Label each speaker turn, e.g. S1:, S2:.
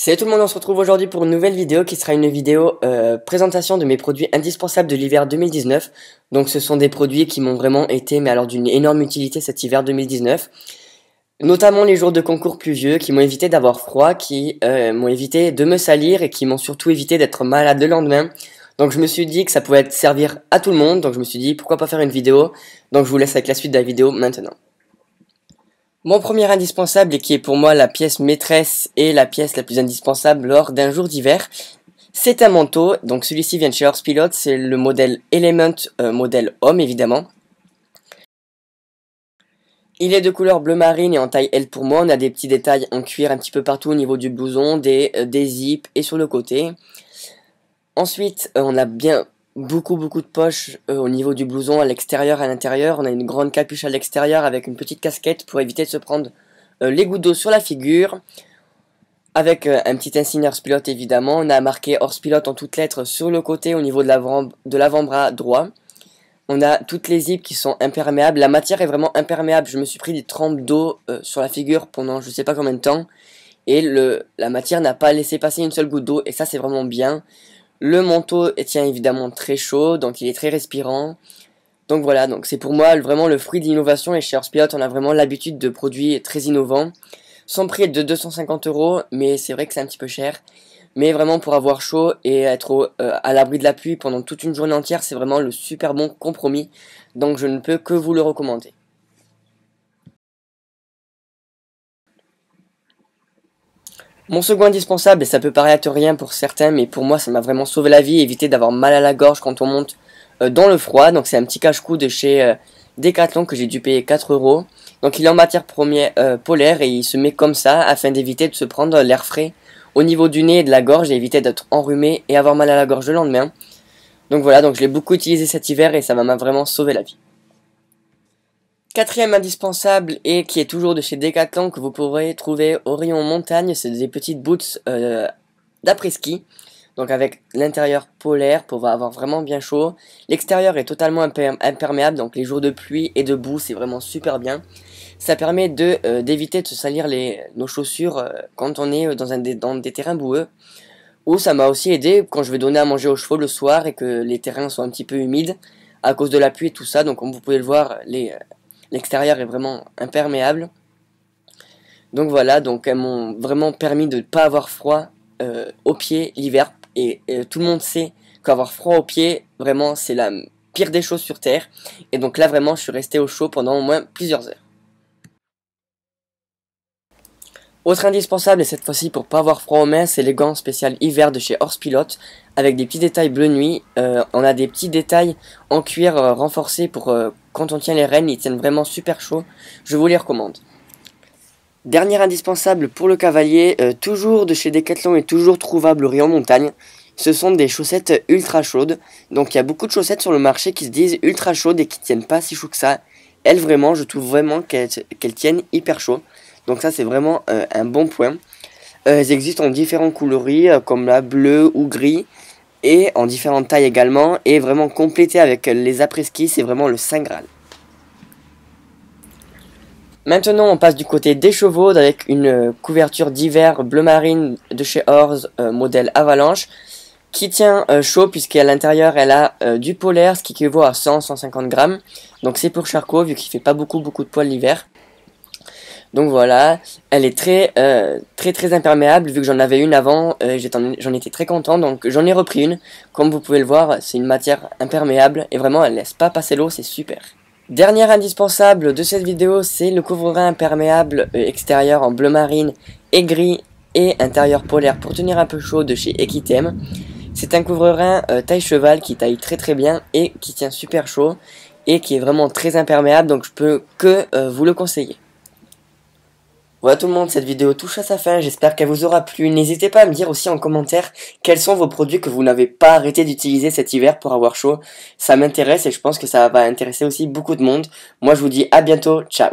S1: Salut tout le monde, on se retrouve aujourd'hui pour une nouvelle vidéo qui sera une vidéo présentation de mes produits indispensables de l'hiver 2019. Donc ce sont des produits qui m'ont vraiment été, mais alors d'une énorme utilité cet hiver 2019. Notamment les jours de concours pluvieux qui m'ont évité d'avoir froid, qui m'ont évité de me salir et qui m'ont surtout évité d'être malade le lendemain. Donc je me suis dit que ça pouvait servir à tout le monde, donc je me suis dit pourquoi pas faire une vidéo. Donc je vous laisse avec la suite de la vidéo maintenant. Mon premier indispensable et qui est pour moi la pièce maîtresse et la pièce la plus indispensable lors d'un jour d'hiver, c'est un manteau. Donc celui-ci vient de chez Horse-Pilot, c'est le modèle Element, modèle homme évidemment. Il est de couleur bleu marine et en taille L pour moi. On a des petits détails en cuir un petit peu partout au niveau du blouson, des zips et sur le côté. Ensuite, on a bien beaucoup de poches au niveau du blouson à l'extérieur, à l'intérieur. On a une grande capuche à l'extérieur avec une petite casquette pour éviter de se prendre les gouttes d'eau sur la figure. Avec un petit insigne Horse-Pilot évidemment. On a marqué Horse-Pilot en toutes lettres sur le côté au niveau de l'avant-bras droit. On a toutes les zips qui sont imperméables. La matière est vraiment imperméable. Je me suis pris des trempes d'eau sur la figure pendant je sais pas combien de temps. Et la matière n'a pas laissé passer une seule goutte d'eau. Et ça c'est vraiment bien. Le manteau tient évidemment très chaud, donc il est très respirant. Donc voilà, donc c'est pour moi vraiment le fruit d'innovation et chez Horse-Pilot on a vraiment l'habitude de produits très innovants. Son prix est de 250 €, mais c'est vrai que c'est un petit peu cher. Mais vraiment pour avoir chaud et être à l'abri de la pluie pendant toute une journée entière, c'est vraiment le super bon compromis. Donc je ne peux que vous le recommander. Mon second indispensable, et ça peut paraître rien pour certains, mais pour moi ça m'a vraiment sauvé la vie, éviter d'avoir mal à la gorge quand on monte dans le froid. Donc c'est un petit cache-cou de chez Decathlon que j'ai dû payer 4 €. Donc il est en matière première polaire et il se met comme ça afin d'éviter de se prendre l'air frais au niveau du nez et de la gorge et éviter d'être enrhumé et avoir mal à la gorge le lendemain. Donc voilà, donc je l'ai beaucoup utilisé cet hiver et ça m'a vraiment sauvé la vie. Quatrième indispensable et qui est toujours de chez Decathlon que vous pourrez trouver au rayon montagne, c'est des petites boots d'après-ski. Donc avec l'intérieur polaire pour avoir vraiment bien chaud. L'extérieur est totalement imperméable, donc les jours de pluie et de boue c'est vraiment super bien. Ça permet d'éviter de se salir nos chaussures quand on est dans des terrains boueux. Ou ça m'a aussi aidé quand je vais donner à manger aux chevaux le soir et que les terrains sont un petit peu humides à cause de la pluie et tout ça. Donc comme vous pouvez le voir, l'extérieur est vraiment imperméable. Donc voilà, donc elles m'ont vraiment permis de ne pas avoir froid aux pieds l'hiver. Et tout le monde sait qu'avoir froid aux pieds, vraiment c'est la pire des choses sur terre. Et donc là vraiment je suis resté au chaud pendant au moins plusieurs heures. Autre indispensable, et cette fois-ci pour pas avoir froid aux mains, c'est les gants spécial hiver de chez Horse-Pilot avec des petits détails bleu nuit. On a des petits détails en cuir renforcés pour quand on tient les rênes, ils tiennent vraiment super chaud. Je vous les recommande. Dernier indispensable pour le cavalier, toujours de chez Decathlon et toujours trouvable au rayon montagne. Ce sont des chaussettes ultra chaudes. Donc il y a beaucoup de chaussettes sur le marché qui se disent ultra chaudes et qui tiennent pas si chaud que ça. Elles vraiment, je trouve vraiment qu'elles tiennent hyper chaud. Donc ça c'est vraiment un bon point. Elles existent en différents coloris comme la bleu ou gris et en différentes tailles également. Et vraiment complété avec les après-ski, c'est vraiment le Saint Graal. Maintenant on passe du côté des chevaux avec une couverture d'hiver bleu marine de chez Horse modèle Avalanche qui tient chaud puisqu'à l'intérieur elle a du polaire ce qui équivaut à 100-150 grammes. Donc c'est pour Charcot vu qu'il fait pas beaucoup de poils l'hiver. Donc voilà, elle est très imperméable vu que j'en avais une avant, j'en étais très content donc j'en ai repris une. Comme vous pouvez le voir, c'est une matière imperméable et vraiment elle laisse pas passer l'eau, c'est super. Dernier indispensable de cette vidéo, c'est le couvre-rein imperméable extérieur en bleu marine et gris et intérieur polaire pour tenir un peu chaud de chez Equitem. C'est un couvre-rein taille cheval qui taille très bien et qui tient super chaud et qui est vraiment très imperméable donc je peux que vous le conseiller. Voilà tout le monde, cette vidéo touche à sa fin, j'espère qu'elle vous aura plu. N'hésitez pas à me dire aussi en commentaire quels sont vos produits que vous n'avez pas arrêté d'utiliser cet hiver pour avoir chaud. Ça m'intéresse et je pense que ça va intéresser aussi beaucoup de monde. Moi je vous dis à bientôt, ciao.